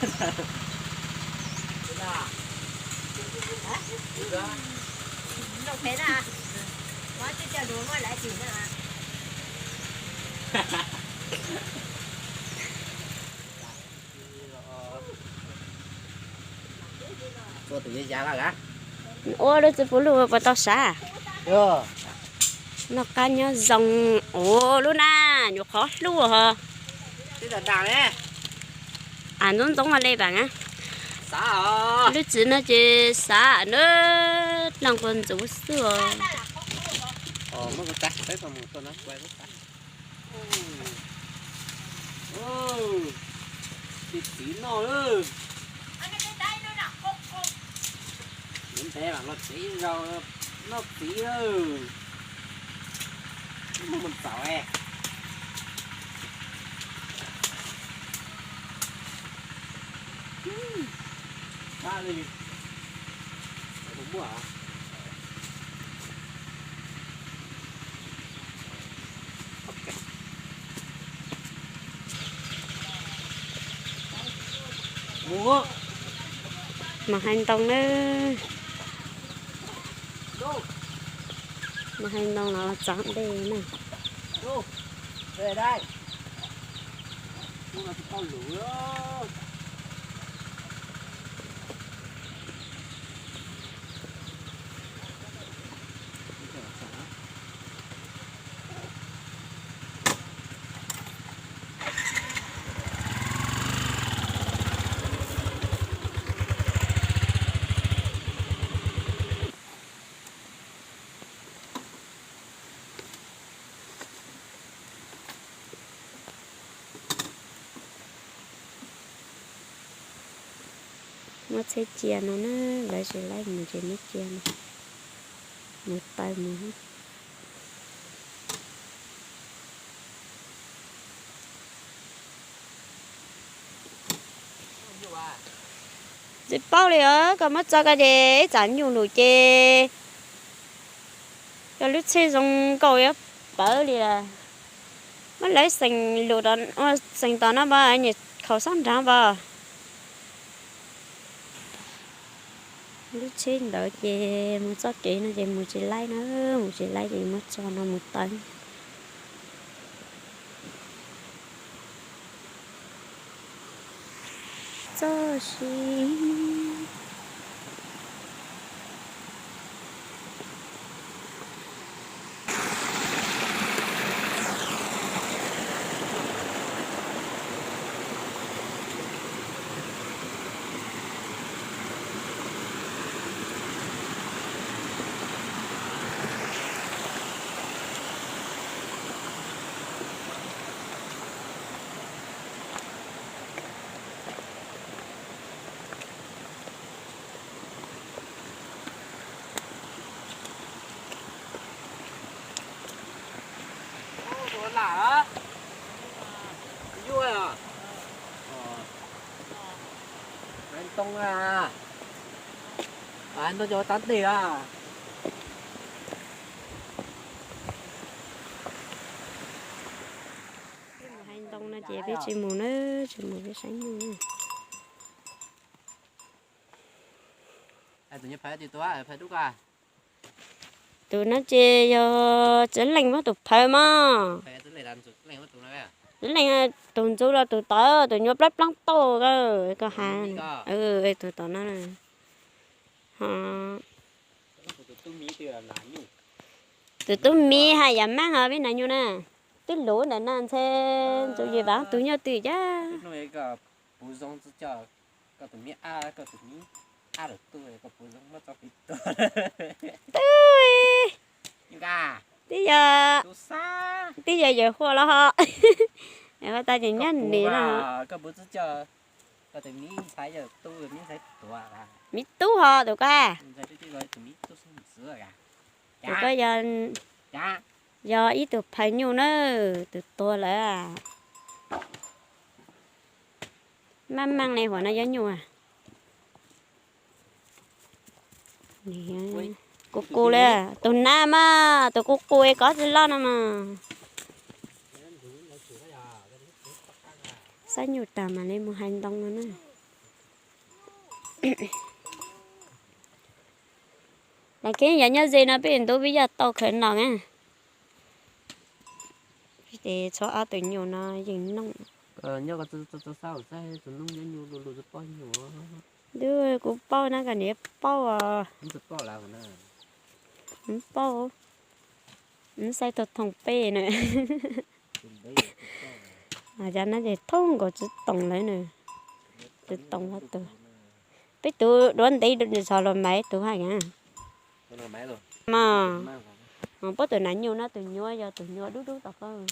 Đâu thế à? Nói chứ chờ đuổi lại chỉ nữa à? Cho tự nhiên giá là gá. Ô, đó chỉ phụ lùa vào tao xả. Được. Nó cá nhá dòng. Ô, luôn à, nhục khó lùa hả? Thế là đàng ấy. À, nó giống mà lê bạn á. Xã à. Lúc chỉ nó chỉ xả nó lòng con chú sữa. Mất cái tay, cái phần một con nó quay cái tay. Tí nó ư. Những thế mà nó tí rau nó tí ư. Mình sợ e. Ba đi. Đúng không ạ? Mua Mà hành tông nó mà hành tông nó chọn đây này. về đây nó là con lửa đó. Nó sẽ chia nó lại sẽ lấy một cái nước chia này. Một tay một hết. Chị bao liền, còn mất cho cái gì, chẳng dùng đủ chê. Cái lúc chơi dùng cầu á, bảo liền là mất lấy sành lụt đó, sành tao nó ba anh khẩu sáng ra ba. Lúc chơi đỡ chê, một số chị nó chê một chị lấy nữa, một chị lấy thì mất cho nó một tấn. Cho xin lạ á vui à anh Tông à anh Tông cho tán tiền à hành động là chị biết chị muốn nó chị muốn cái sáng nữa. anh tự nhiên phải đi toa phải đúng à Tụi nó chơi cho chính lành mất tụi phải mà phải tới lại làm chút này mất tụi nó à chính lành tụi chú là tụi tớ tụi nhóc lấp lăng to cơ hàng tụi tớ nó này hả tụi tôi mi hay dám mang ở bên này như nè tụi lúa là nè xem tụi gì bảo tụi nhau tụi chứ nói cái bù rong cho cái tụi mi a cái tụi mi a được tôi cái bù rong nó cho ít tôi gà bây giờ giờ khoa lo họ người ta chỉ nhắn đi là cái bù cho cái tụi mi sai giờ tôi mi sai tua à mi tú họ tụi ca tụi mi tôi không sửa à tụi ca giờ ít tụi phải nhiều nữa tụi tôi là mang này hỏi nó giống nhiều à cô lê tụi nam á tụi cô ấy có gì lo nào mà sao nhiều tầm mà lên một hành động nữa là cái nhà nhà gì nó bên tôi bây giờ tao khởi nào nghe để cho ăn tự nhiều nó dính nông nhớ có tôi sao sai tôi nung nhớ nhiều lù lù bao nhiêu đưa cũng bao nó cái này bao à tôi bao là nè bao sai thật thằng pe này à cho nó để thông có chữ tổng lấy này chữ tổng là từ biết tụ đoán đấy được sao là mấy tụ hay nha mà bắt tụi nãy nhiều nó tụi nhỏ giờ tụi nhỏ đút đút tập hơn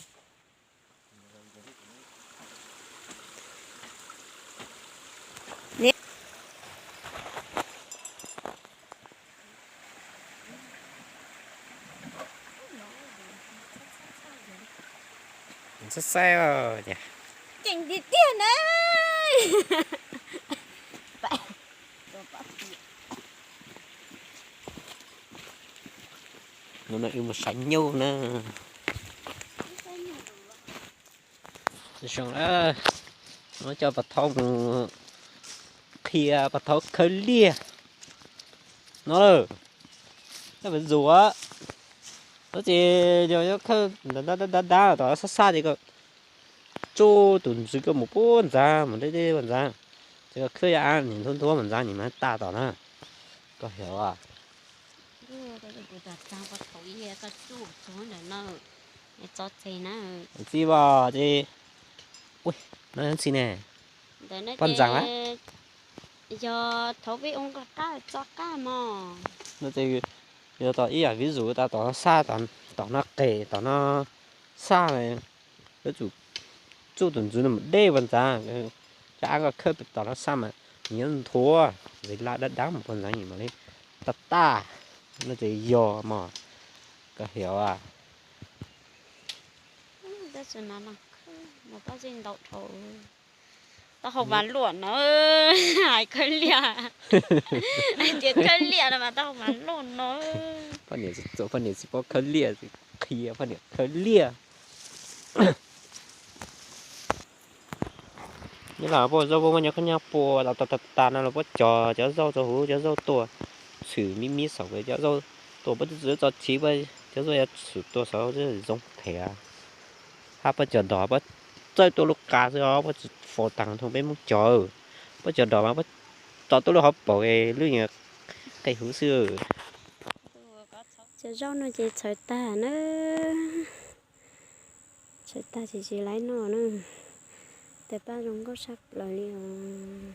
rất sai rồi nhỉ chỉnh đi tiền đấy nó yêu một sánh nhau nè xong đó nó cho bà thông kia bà thông khơi lia nó phải rùa nó chỉ giờ nó khơi đá đó xa xa thì có chỗ tuần chỉ có một bốn ra mà đây bốn ra chỉ có khơi ăn nhìn thôn thôn bốn ra nhìn mà ta đó nè có hiểu à chị bảo chị ui nó làm gì nè con rằng á giờ thấu với ông cá cho cá mà nó chỉ giờ tao ý à ví dụ tao tao nó xa tao nó kề tao nó xa này cái chủ chủ tuần chủ nó một đê bốn ra cái ăn cái khơi tao nó xa mà những thua vậy là đã đáng một con rắn gì mà đi ta nó chỉ giờ mà có hiểu à đó là nó tao xin đậu thầu tao học bán luận nó hải khơi lìa anh chỉ khơi lìa mà tao học bán luận nó phần này chỉ có khơi lìa thì kia phần này khơi lìa như là bố dâu bố nhớ cái nhau bố là ta nó là bố cho hú cho dâu tua xử mi sầu cái cho dâu tua bố giữ cho chí bây cho dâu xử tua sáu chứ giống thế à ha bố chờ đỏ bố chơi tua lúc cá rồi bố phô tăng không biết muốn chờ bố chờ đỏ mà bố cho tôi lúc học bỏ cái lưỡi nhờ cái hú xưa chờ rau nó chỉ chờ ta nữa chờ ta chỉ lấy nó nữa để ba rong có sắp lại liền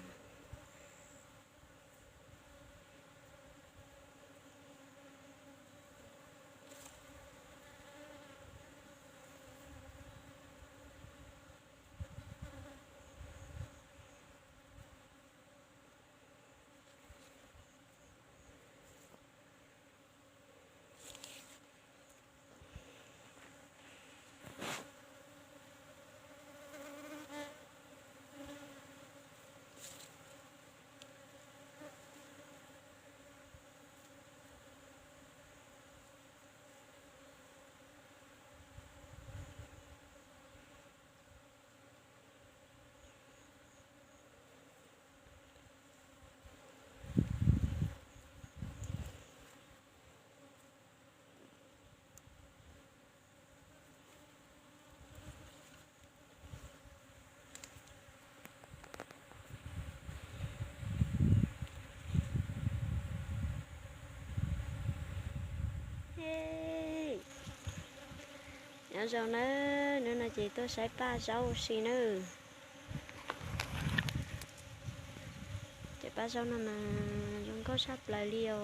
nhớ rau nữa là chị tôi sẽ ba rau xì nữa chị ba rau nó mà không có sắp lại liều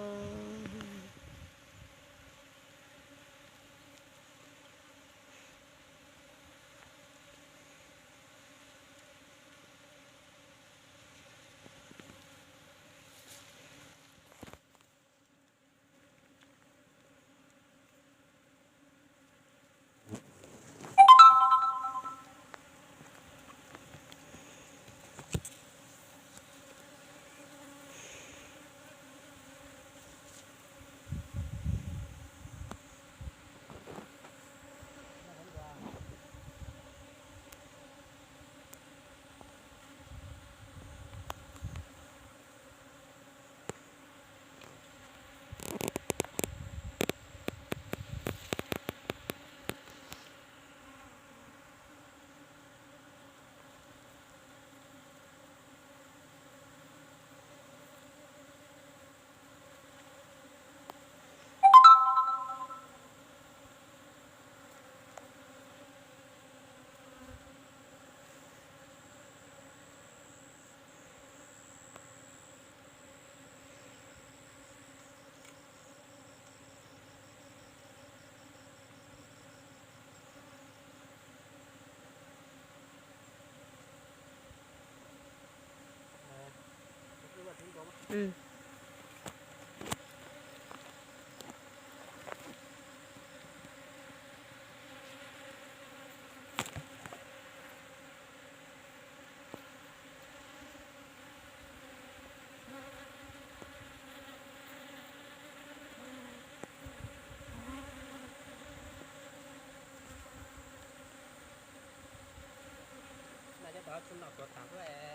Ừ. nãy giờ đó chúng nó có tao vậy